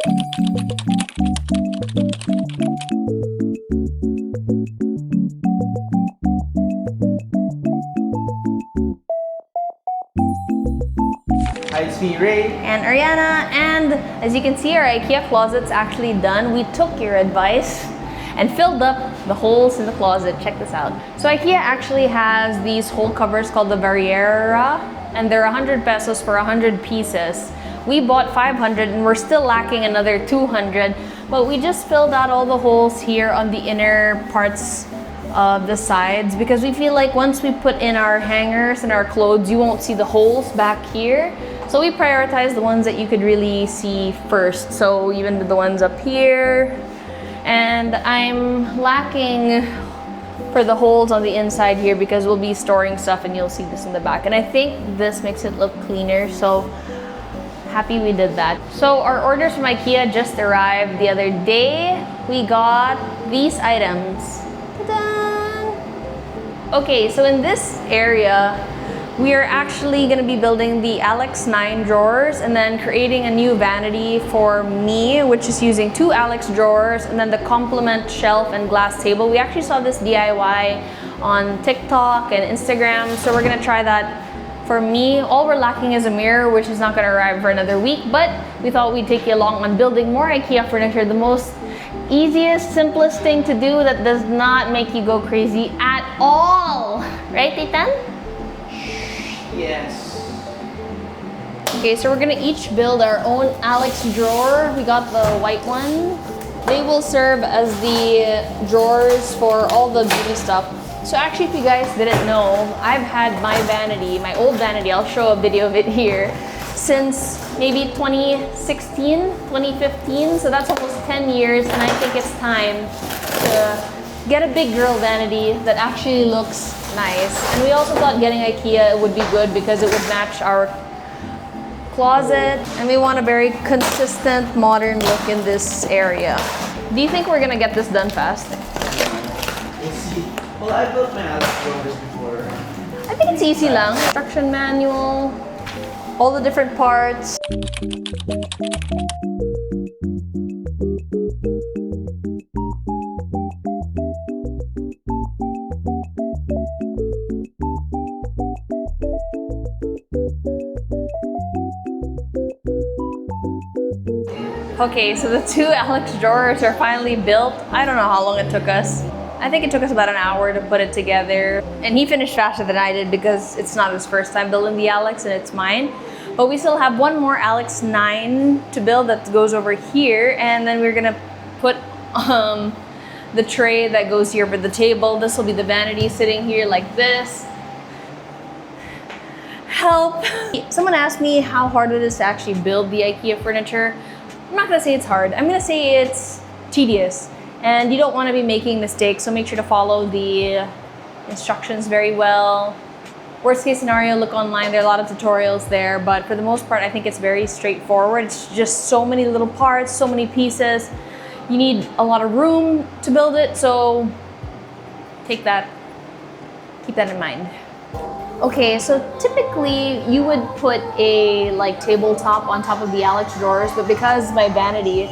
Hi, it's me, Ray. And Aryanna, and as you can see, our IKEA closet's actually done. We took your advice and filled up the holes in the closet. Check this out. So IKEA actually has these hole covers called the Vanity, and they're 100 pesos for 100 pieces. We bought 500 and we're still lacking another 200, but we just filled out all the holes here on the inner parts of the sides because we feel like once we put in our hangers and our clothes, you won't see the holes back here. So we prioritize the ones that you could really see first. So even the ones up here. And I'm lacking for the holes on the inside here because we'll be storing stuff and you'll see this in the back. And I think this makes it look cleaner. So happy we did that. So our orders from IKEA just arrived the other day. We got these items. Ta-da! Okay, so in this area, we are actually going to be building the Alex 9 drawers and then creating a new vanity for me, which is using 2 Alex drawers and then the complement shelf and glass table. We actually saw this DIY on TikTok and Instagram, so we're going to try that for me. All we're lacking is a mirror, which is not going to arrive for another week, but we thought we'd take you along on building more IKEA furniture, the most easiest, simplest thing to do that does not make you go crazy at all. Right, Titan? Yes. Okay, so we're gonna each build our own Alex drawer. We got the white one. They will serve as the drawers for all the beauty stuff. So actually, if you guys didn't know, I've had my vanity, my old vanity, I'll show a video of it here, since maybe 2016, 2015. So that's almost 10 years, and I think it's time to get a big girl vanity that actually looks nice. And we also thought getting IKEA would be good because it would match our closet, and we want a very consistent modern look in this area. Do you think we're gonna get this done fast? We'll see. Well, I built my Alex drawers before. I think it's easy lang. Instruction manual, all the different parts. Okay, so the 2 Alex drawers are finally built. I don't know how long it took us. I think it took us about an hour to put it together. And he finished faster than I did because it's not his first time building the Alex and it's mine. But we still have one more Alex 9 to build that goes over here. And then we're gonna put the tray that goes here for the table. This will be the vanity sitting here like this. Help! Someone asked me how hard it is to actually build the IKEA furniture. I'm not gonna say it's hard. I'm gonna say it's tedious. And you don't wanna be making mistakes, so make sure to follow the instructions very well. Worst case scenario, look online. There are a lot of tutorials there, but for the most part, I think it's very straightforward. It's just so many little parts, so many pieces. You need a lot of room to build it, so keep that in mind. Okay, so typically you would put a tabletop on top of the Alex drawers, but because my vanity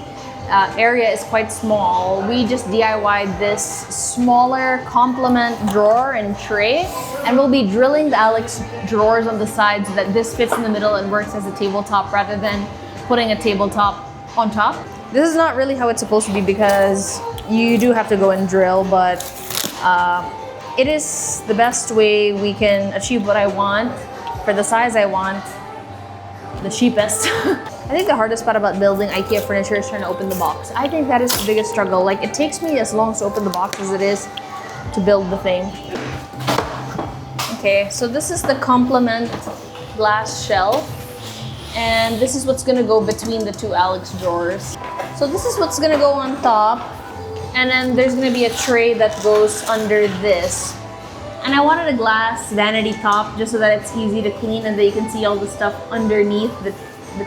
area is quite small, we just DIY'd this smaller complement drawer and tray, and we'll be drilling the Alex drawers on the side so that this fits in the middle and works as a tabletop rather than putting a tabletop on top. This is not really how it's supposed to be because you do have to go and drill, but it is the best way we can achieve what I want for the size I want, the cheapest. I think the hardest part about building IKEA furniture is trying to open the box. I think that is the biggest struggle. Like, it takes me as long to open the box as it is to build the thing. Okay, so this is the complement glass shelf, and this is what's gonna go between the 2 Alex drawers. So this is what's gonna go on top. And then there's gonna be a tray that goes under this. And I wanted a glass vanity top just so that it's easy to clean and that you can see all the stuff underneath the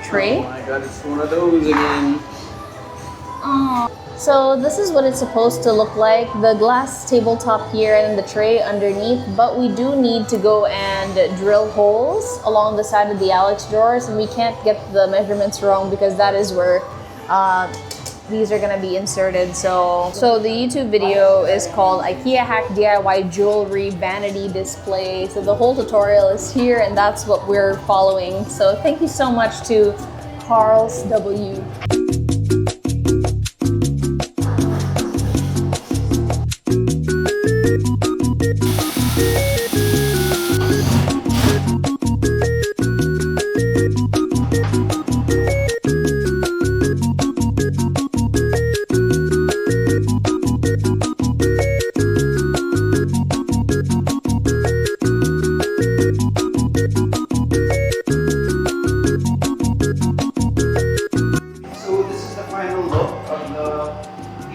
tray. Oh my god, it's one of those again. Oh. So this is what it's supposed to look like. The glass tabletop here and the tray underneath, but we do need to go and drill holes along the side of the Alex drawers, and we can't get the measurements wrong because that is where these are gonna be inserted. So the YouTube video is called IKEA Hack DIY Jewelry Vanity Display. So the whole tutorial is here and that's what we're following. So thank you so much to Carl's W.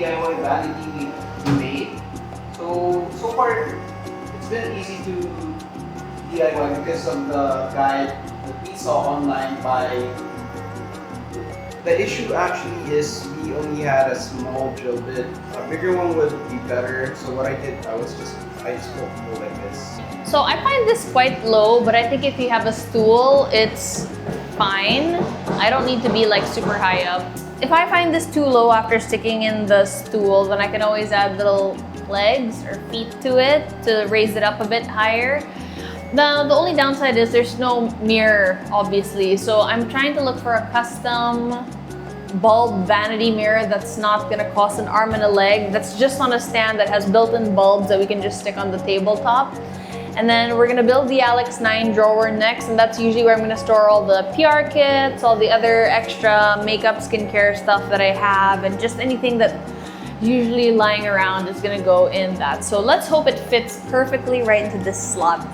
DIY vanity we made. So far, it's been easy to DIY because of the guide that we saw online. The issue actually is we only had a small drill bit. A bigger one would be better. So what I did, I just poked it like this. So I find this quite low, but I think if you have a stool, it's fine. I don't need to be like super high up. If I find this too low after sticking in the stool, then I can always add little legs or feet to it to raise it up a bit higher. The only downside is there's no mirror, obviously. So I'm trying to look for a custom bulb vanity mirror that's not gonna cost an arm and a leg. That's just on a stand that has built-in bulbs that we can just stick on the tabletop. And then we're gonna build the Alex 9 drawer next, and that's usually where I'm gonna store all the PR kits, all the other extra makeup, skincare stuff that I have, and just anything that usually lying around is gonna go in that. So let's hope it fits perfectly right into this slot.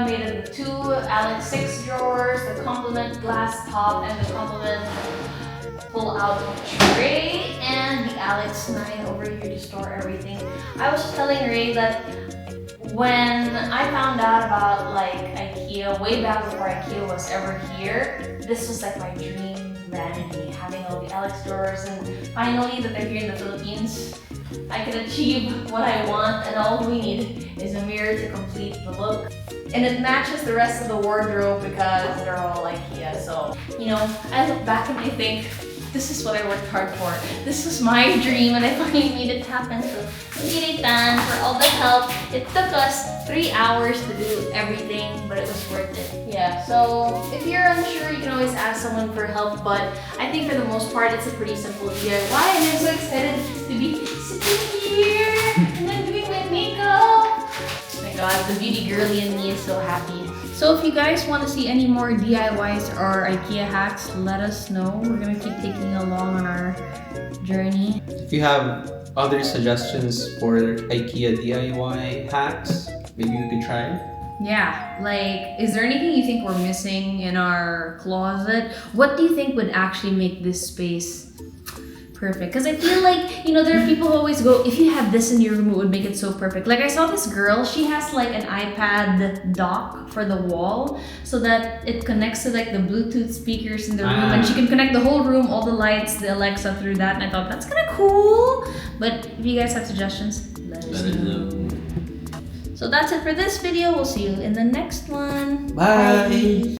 Made of the two Alex 6 drawers, the complement glass top, and the complement pull-out tray, and the Alex 9 over here to store everything. I was just telling Ray that when I found out about like IKEA, way back before IKEA was ever here, this was like my dream vanity, having all the Alex drawers, and finally that they're here in the Philippines, I can achieve what I want, and all we need is a mirror to complete the look. And it matches the rest of the wardrobe because they're all IKEA. So, you know, I look back and I think, this is what I worked hard for. This was my dream and I finally made it happen. So, Thank for all the help. It took us 3 hours to do everything, but it was worth it. Yeah, so if you're unsure, you can always ask someone for help, but I think for the most part, it's a pretty simple DIY, and I'm so excited to be sitting here and then doing my makeup. Oh my god, the beauty girly in me is so happy. So if you guys want to see any more DIYs or IKEA hacks, let us know. We're gonna keep taking you along on our journey. If you have other suggestions for IKEA DIY hacks, maybe we could try. Yeah, like, is there anything you think we're missing in our closet? What do you think would actually make this space perfect? Because I feel like, you know, there are people who always go, if you had this in your room, it would make it so perfect. Like I saw this girl, she has like an iPad dock for the wall so that it connects to like the Bluetooth speakers in the room, and she can connect the whole room, all the lights, the Alexa through that, and I thought that's kind of cool. But if you guys have suggestions, let us know. So that's it for this video. We'll see you in the next one. Bye.